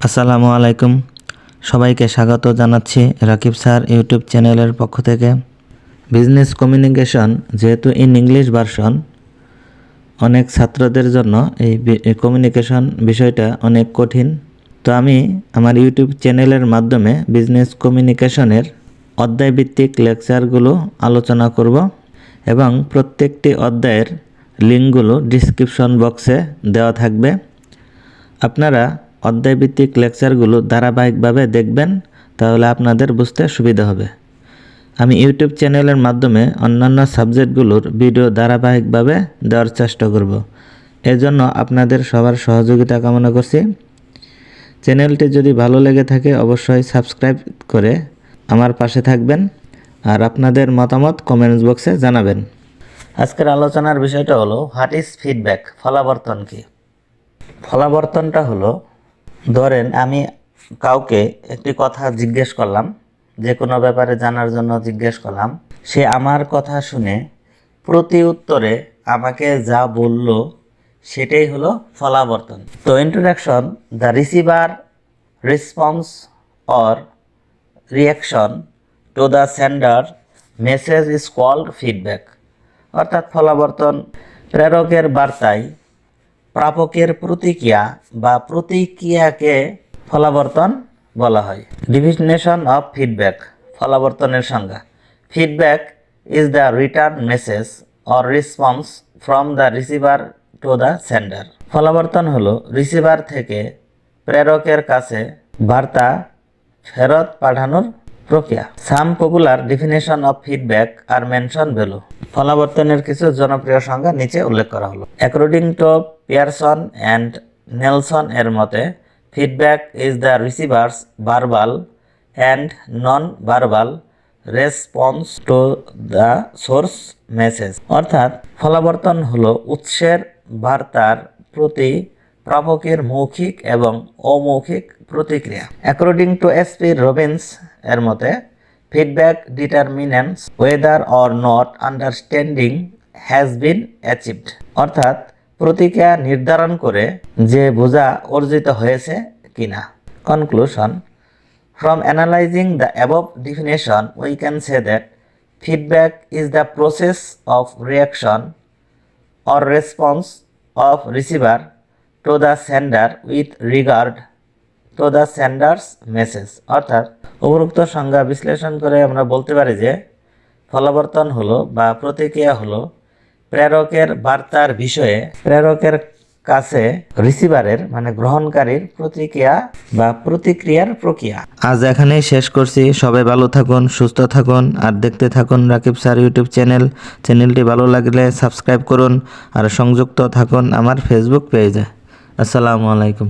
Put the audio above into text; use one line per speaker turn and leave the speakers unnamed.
আসসালামু আলাইকুম, সবাইকে স্বাগত জানাচ্ছি রাকিব স্যার ইউটিউব চ্যানেলের পক্ষ থেকে। বিজনেস কমিউনিকেশন যেহেতু ইন ইংলিশ ভার্সন, অনেক ছাত্রদের জন্য এই কমিউনিকেশন বিষয়টা অনেক কঠিন। তো আমি আমার ইউটিউব চ্যানেলের মাধ্যমে বিজনেস কমিউনিকেশনের অধ্যায়ভিত্তিক লেকচারগুলো আলোচনা করব এবং প্রত্যেকটি অধ্যায়ের লিঙ্কগুলো ডিসক্রিপশন বক্সে দেওয়া থাকবে। আপনারা অধ্যায়ভিত্তিক লেকচারগুলো ধারাবাহিকভাবে দেখবেন, তাহলে আপনাদের বুঝতে সুবিধা হবে। আমি ইউটিউব চ্যানেলের মাধ্যমে অন্যান্য সাবজেক্টগুলোর ভিডিও ধারাবাহিকভাবে দেওয়ার চেষ্টা করব। এজন্য আপনাদের সবার সহযোগিতা কামনা করছি। চ্যানেলটি যদি ভালো লেগে থাকে অবশ্যই সাবস্ক্রাইব করে আমার পাশে থাকবেন আর আপনাদের মতামত কমেন্টস বক্সে জানাবেন। আজকের আলোচনার বিষয়টা হলো হোয়াট ইজ ফিডব্যাক, ফলাবর্তন কি। ফলাবর্তনটা হলো, ধরেন আমি কাউকে একটি কথা জিজ্ঞেস করলাম, যে কোনো ব্যাপারে জানার জন্য জিজ্ঞেস করলাম, সে আমার কথা শুনে প্রতি উত্তরে আমাকে যা বলল সেটাই হলো ফলাবর্তন। তো introduction, the receiver response or reaction to the sender message is called feedback. অর্থাৎ ফলাবর্তন প্রেরকের বার্তায় প্রাপকের প্রতিক্রিয়া বা প্রতিক্রিয়াকে ফলাবর্তন বলা হয়। ডেফিনেশন অফ ফিডব্যাক, ফলাবর্তনের সংজ্ঞা। Feedback is the return message or response from the receiver to the sender. ফলাবর্তন হলো রিসিভার থেকে প্রেরকের কাছে বার্তা ফেরত পাঠানোর প্রক্রিয়া। Some popular definition of feedback are mention below. ফলাবর্তনের কিছু জনপ্রিয় সংজ্ঞা নিচে উল্লেখ করা হলো। According to Pearson and Nelson এর মতে, feedback is the receiver's verbal and non verbal response to the source message. অর্থাৎ ফলাবর্তন হলো উৎসের বার্তার প্রতি প্রাপকের মৌখিক এবং অমৌখিক প্রতিক্রিয়া। অ্যাকর্ডিং টু এসপি রবিন্স এর মতে, feedback ডিটারমিনেন্স weather or not understanding has been achieved. অর্থাৎ প্রতিক্রিয়া নির্ধারণ করে যে বোঝা অর্জিত হয়েছে কিনা। Conclusion, from analyzing the above definition we can say that feedback is the process of reaction or response of receiver to the sender with regard to the sender's message। অর্থাৎ উপরোক্ত সংজ্ঞা বিশ্লেষণ করে আমরা বলতে পারি যে ফলাবর্তন হলো বা প্রতিক্রিয়া হলো প্রেরকের বার্তার বিষয়ে প্রেরকের কাছে রিসিভারের মানে গ্রহণকারীর প্রতিক্রিয়া বা প্রতিক্রিয়ার প্রক্রিয়া। আজ এখানেই শেষ করছি। সবাই ভালো থাকুন, সুস্থ থাকুন আর দেখতে থাকুন রাকিব স্যার ইউটিউব চ্যানেলটি ভালো লাগলে সাবস্ক্রাইব করুন আর সংযুক্ত থাকুন আমার ফেসবুক পেজে। আসসালামু আলাইকুম।